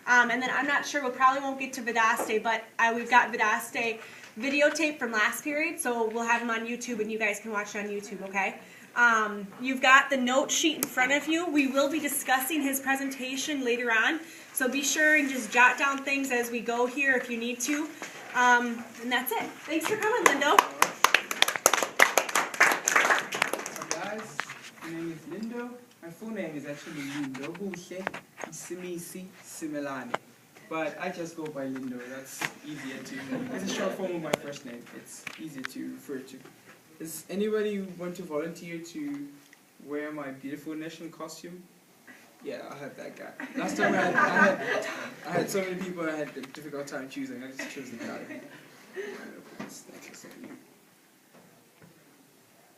And then I'm not sure, we probably won't get to Vidaste, but we've got Vidaste videotape from last period, so we'll have them on YouTube and you guys can watch it on YouTube, okay? You've got the note sheet in front of you. We will be discussing his presentation later on, so be sure and just jot down things as we go here if you need to. And that's it. Thanks for coming, Lindo. Hi guys, my name is Lindo. My full name is actually Lindo Bushe Simisi Similani. But I just go by Lindo, that's easier to, it's a short form of my first name, it's easier to refer to. Does anybody want to volunteer to wear my beautiful national costume? Yeah, I'll have that guy. Last time I had so many people I had a difficult time choosing, I just chose the guy.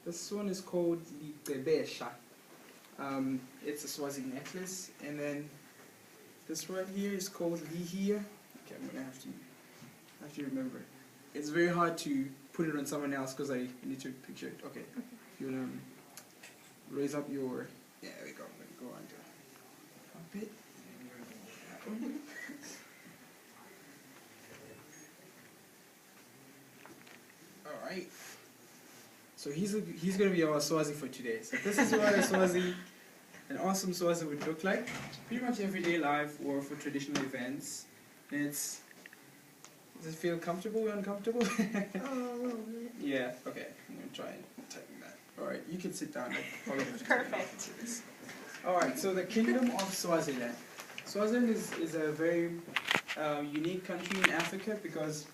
This one is called Lindo. It's a Swazi necklace, and then this right here is called Lihia. Okay, I'm gonna have to remember it. It's very hard to put it on someone else because I need to picture it. Okay, you wanna raise up your, yeah, there we go. I'm gonna go under a bit. All right. So he's gonna be our Swazi for today. So this is what a Swazi, an awesome Swazi would look like. Pretty much everyday life or for traditional events. And does it feel comfortable or uncomfortable? Yeah, okay. I'm gonna try and tighten that. Alright, you can sit down. Perfect. Alright, so the Kingdom of Swaziland. Swaziland is a very unique country in Africa because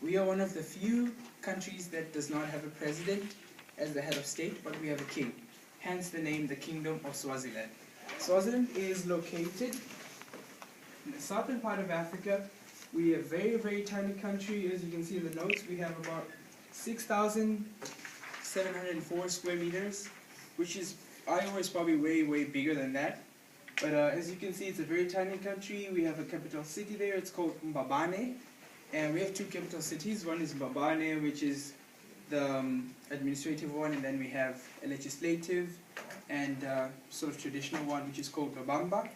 we are one of the few countries that does not have a president as the head of state, but we have a king. Hence the name, the Kingdom of Swaziland. Swaziland is located in the southern part of Africa. We are a very, very tiny country. As you can see in the notes, we have about 6,704 square meters, which is, Iowa is probably way, way bigger than that. But as you can see, it's a very tiny country. We have a capital city there. It's called Mbabane. And we have two capital cities. One is Mbabane, which is the administrative one, and then we have a legislative and sort of traditional one, which is called Babamba.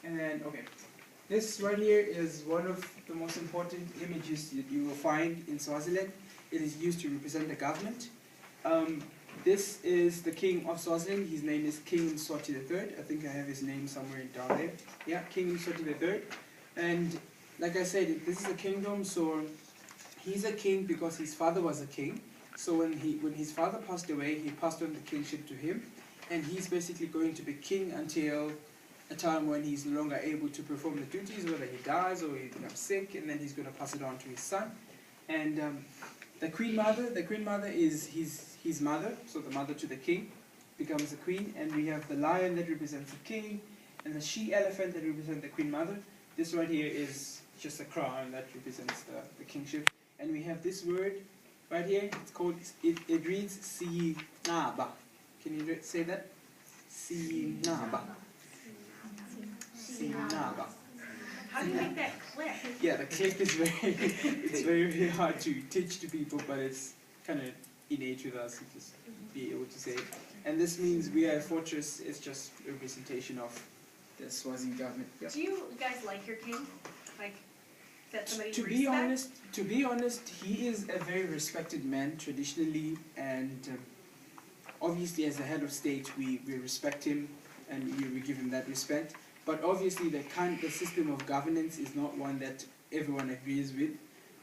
And then, okay, this right here is one of the most important images that you will find in Swaziland. It is used to represent the government. This is the king of Swaziland. His name is King Mswati III. I think I have his name somewhere down there. Yeah, King Mswati III. And like I said, this is a kingdom, so he's a king because his father was a king. So when his father passed away, he passed on the kingship to him. And he's basically going to be king until a time when he's no longer able to perform the duties, whether he dies or he becomes sick, and then he's going to pass it on to his son. And the queen mother is his mother, so the mother to the king becomes the queen, and we have the lion that represents the king, and the she-elephant that represents the queen mother. This right here is just a crown that represents the kingship. And we have this word right here, it's called, it reads Sinaba. Can you say that? Sinaba. Sinaba. How do you make that click? Yeah, the click is it's very, very hard to teach to people, but it's kind of innate with us to just be able to say it. And this means we are a fortress. It's just a representation of the Swazi government. Yeah. Do you guys like your king? Like, is that somebody to be honest, he is a very respected man traditionally, and obviously as the head of state, we respect him and we give him that respect. But obviously the system of governance is not one that everyone agrees with.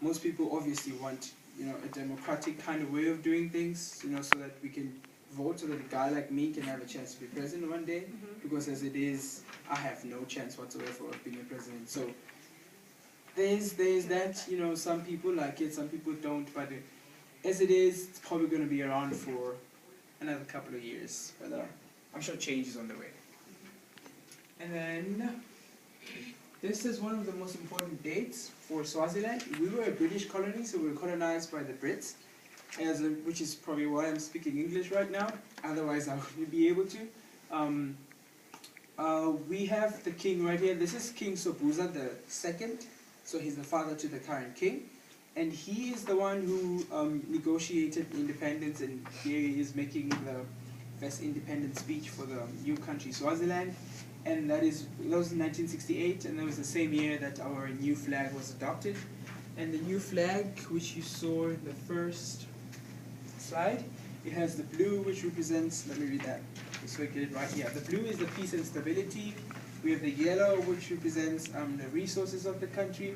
Most people obviously want, a democratic kind of way of doing things, so that we can vote, so that a guy like me can have a chance to be president one day. Because as it is, I have no chance whatsoever of being a president. So there's that, some people like it, some people don't. But as it is, it's probably going to be around for another couple of years. But I'm sure change is on the way. And then, this is one of the most important dates for Swaziland. We were a British colony, so we were colonized by the Brits, which is probably why I'm speaking English right now. Otherwise, I wouldn't be able to. We have the king right here. This is King Sobhuza II. So he's the father to the current king. And he is the one who negotiated independence, and here he is making best independence speech for the new country Swaziland, and that was in 1968, and that was the same year that our new flag was adopted. And the new flag, which you saw in the first slide, it has the blue, which represents, let me read that so I get it right here. The blue is the peace and stability. We have the yellow, which represents the resources of the country.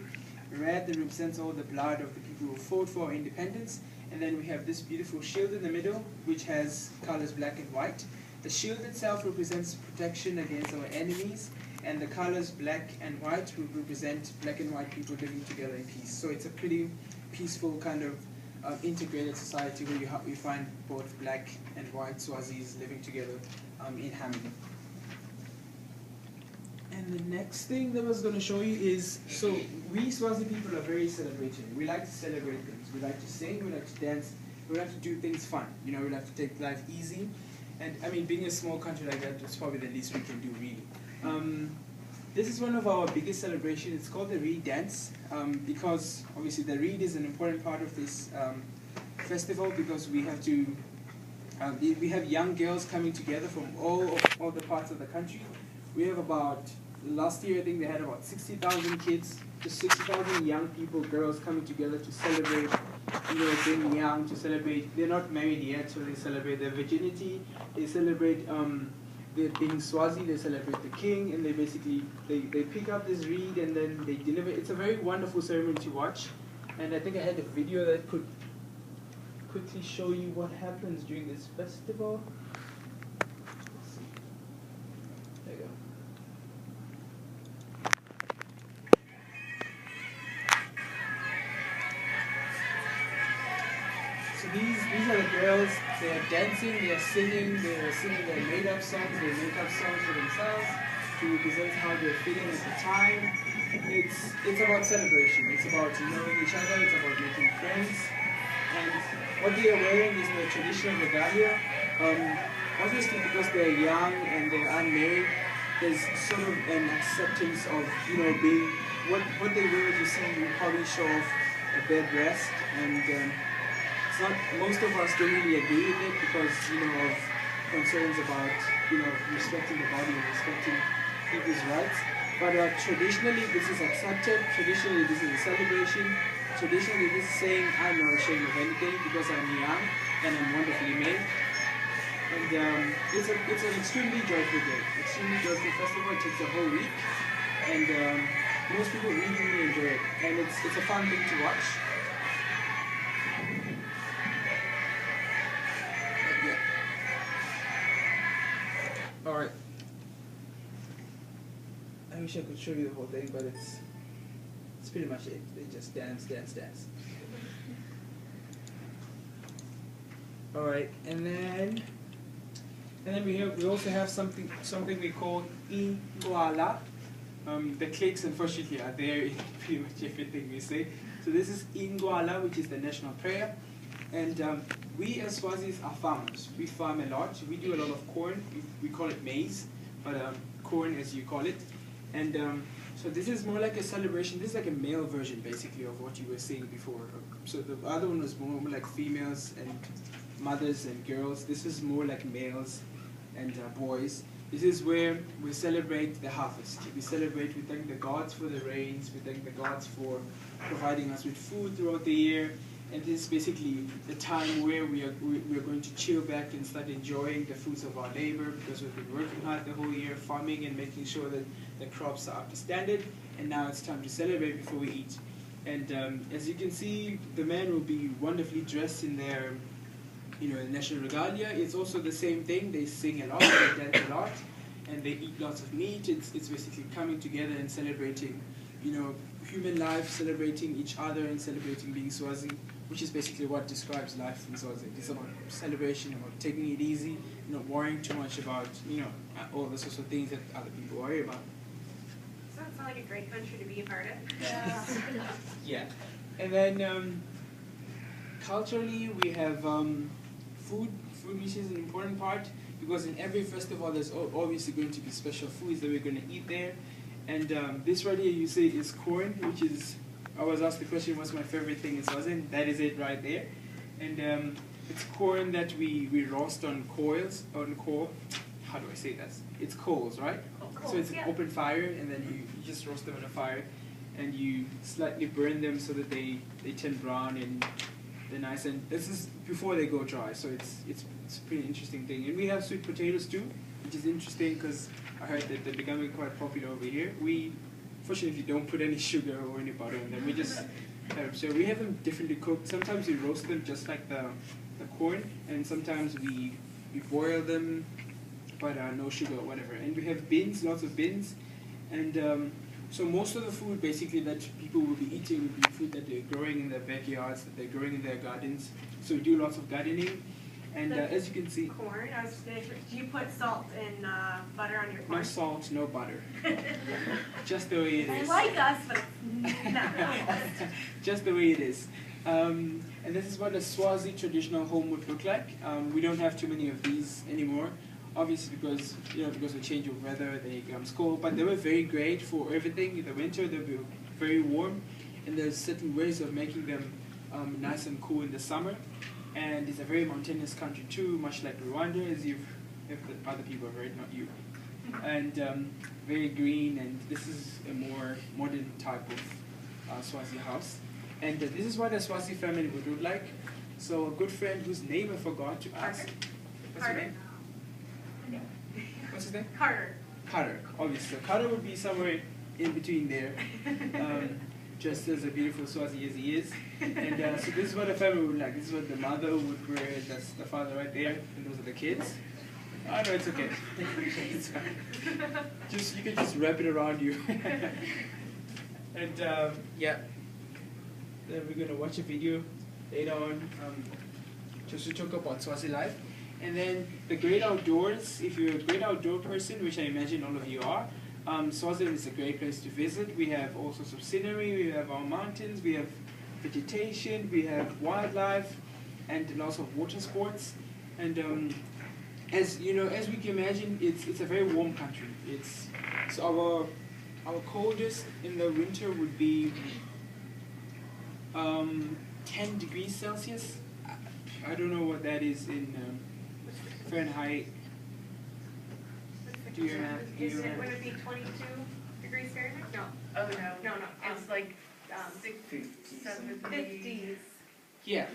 Red, that represents all the blood of the people who fought for our independence. And then we have this beautiful shield in the middle, which has colors black and white. The shield itself represents protection against our enemies, and the colors black and white will represent black and white people living together in peace. So it's a pretty peaceful kind of integrated society where you find both black and white Swazis living together in harmony. And the next thing that I was going to show you is, so we Swazi people are very celebratory. We like to celebrate things. We like to sing, we like to dance, we like to do things fun. You know, we like to take life easy. And I mean, being a small country like that, it's probably the least we can do, really. This is one of our biggest celebrations. It's called the Reed Dance, because obviously the Reed is an important part of this festival, because we have to, we have young girls coming together from all the parts of the country. We have about, last year I think they had about 60,000 kids, just 60,000 young people, girls coming together to celebrate, you know, being young, to celebrate, they're not married yet, so they celebrate their virginity, they celebrate their being Swazi, they celebrate the king, and they basically, they pick up this reed and then they deliver. It's a very wonderful ceremony to watch, and I think I had a video that could quickly show you what happens during this festival. Let's see. There you go. So these are the girls. They are dancing, they are singing their made-up songs, their make-up songs for themselves to represent how they're feeling at the time. It's about celebration. It's about knowing each other. It's about making friends. And what they are wearing is the traditional regalia. Obviously, because they're young and they're unmarried, there's sort of an acceptance of, you know, being what they wear. You see, will probably show off a bare breast, and it's not, most of us don't really agree with it because, you know, of concerns about, you know, respecting the body and respecting people's rights. But traditionally, this is accepted. Traditionally, this is a celebration. Traditionally, this is saying, I'm not ashamed of anything because I'm young and I'm wonderfully made. And it's an extremely joyful day, extremely joyful festival. It takes a whole week, and most people really, really enjoy it. And it's a fun thing to watch. All right. I wish I could show you the whole thing, but it's pretty much it. They just dance, dance, dance. All right, and then we also have something we call Ingwala. The clicks unfortunately are there in pretty much everything we say. So this is Ingwala, which is the national prayer, and we as Swazis are farmers. We farm a lot. We do a lot of corn. We call it maize, but corn as you call it. And so this is more like a celebration. This is like a male version, basically, of what you were saying before. So the other one was more like females and mothers and girls. This is more like males and boys. This is where we celebrate the harvest. We thank the gods for the rains. We thank the gods for providing us with food throughout the year. And this is basically the time where we are going to chill back and start enjoying the fruits of our labor, because we've been working hard the whole year, farming and making sure that the crops are up to standard. And now it's time to celebrate before we eat. And as you can see, the men will be wonderfully dressed in their, you know, national regalia. It's also the same thing. They sing a lot, they dance a lot, and they eat lots of meat. It's basically coming together and celebrating, you know, human life, celebrating each other and celebrating being Swazi, which is basically what describes life in Swazi. It's about celebration, about taking it easy, not worrying too much about, you know, all the sorts of things that other people worry about. Sounds like a great country to be a part of. Yeah. Yeah. And then culturally, we have food. Food, which is an important part, because in every festival there's obviously going to be special foods that we're going to eat there. And this right here, you see, is corn, which is, I was asked the question, what's my favorite thing in Swaziland? That is it right there. And It's corn that we roast on coal. How do I say that? It's coals, right? So it's an open fire, and then you just roast them on a fire, and you slightly burn them so that they turn brown and they're nice. And this is before they go dry, so it's a pretty interesting thing. And we have sweet potatoes too, which is interesting because I heard that they're becoming quite popular over here. We fortunately don't put any sugar or any butter in them. We just so we have them differently cooked. Sometimes we roast them just like the corn, and sometimes we boil them, but no sugar or whatever. And we have bins, lots of bins, and so most of the food basically that people will be eating will be food that they're growing in their backyards, that they're growing in their gardens. So we do lots of gardening, and as you can see, corn. I was gonna, do you put salt and butter on your corn? no salt, no butter, just the way it is. I like us, but it's not really. Just the way it is. And this is what a Swazi traditional home would look like. We don't have too many of these anymore, obviously because of change of weather, they becomes cold. But they were very great for everything. In the winter, they were very warm, and there's certain ways of making them nice and cool in the summer. And it's a very mountainous country too, much like Rwanda, as if the other people have heard, not you. And very green, and this is a more modern type of Swazi house. And this is what a Swazi family would look like. So a good friend whose name I forgot to ask. What's your name? What's his name? Carter. Carter, obviously. So Carter would be somewhere in between there, just as a beautiful Swazi as he is. And so this is what a family would look like. This is what the mother would wear. That's the father right there, and those are the kids. Oh no, it's okay. It's fine. You can just wrap it around you. And yeah. Then we're going to watch a video later on just to talk about Swazi life. And then the great outdoors, if you're a great outdoor person, which I imagine all of you are, Swaziland is a great place to visit. We have all sorts of scenery, we have our mountains, we have vegetation, we have wildlife, and lots of water sports. And as you know, as we can imagine, it's a very warm country. So our coldest in the winter would be 10 degrees Celsius. I don't know what that is in Fahrenheit. Would it be 22 degrees Fahrenheit? No. Oh no. No. It's like 50s. Yeah.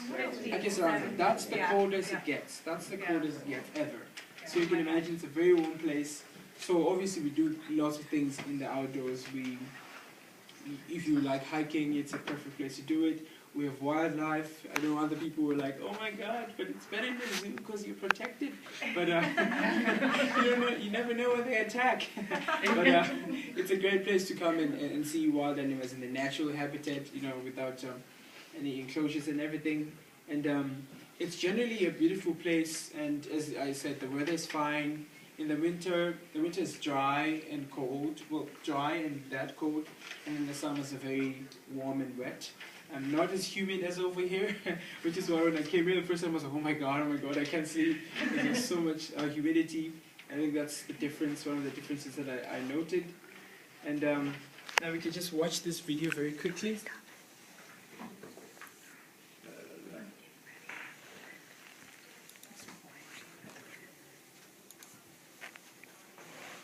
50s. I guess around that. That's the coldest it gets. That's the coldest it gets ever. So you can imagine it's a very warm place. So obviously we do lots of things in the outdoors. If you like hiking, it's a perfect place to do it. We have wildlife. I know other people were like, "Oh my God!" But it's better than the zoo because you're protected. But you never know when they attack. But it's a great place to come and see wild animals in the natural habitat, without any enclosures and everything. And it's generally a beautiful place. And as I said, the weather is fine. In the winter is dry and cold. Well, dry and that cold. And in the summer it's very warm and wet. And not as humid as over here, which is why when I came here the first time I was like, oh my god, I can't sleep. There's so much humidity. I think that's the difference, one of the differences that I noted. And now we can just watch this video very quickly.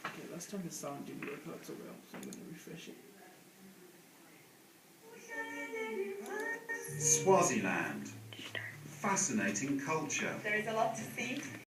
Okay, last time the sound didn't work out so well, so I'm going to refresh it. Swaziland. Fascinating culture. There's a lot to see.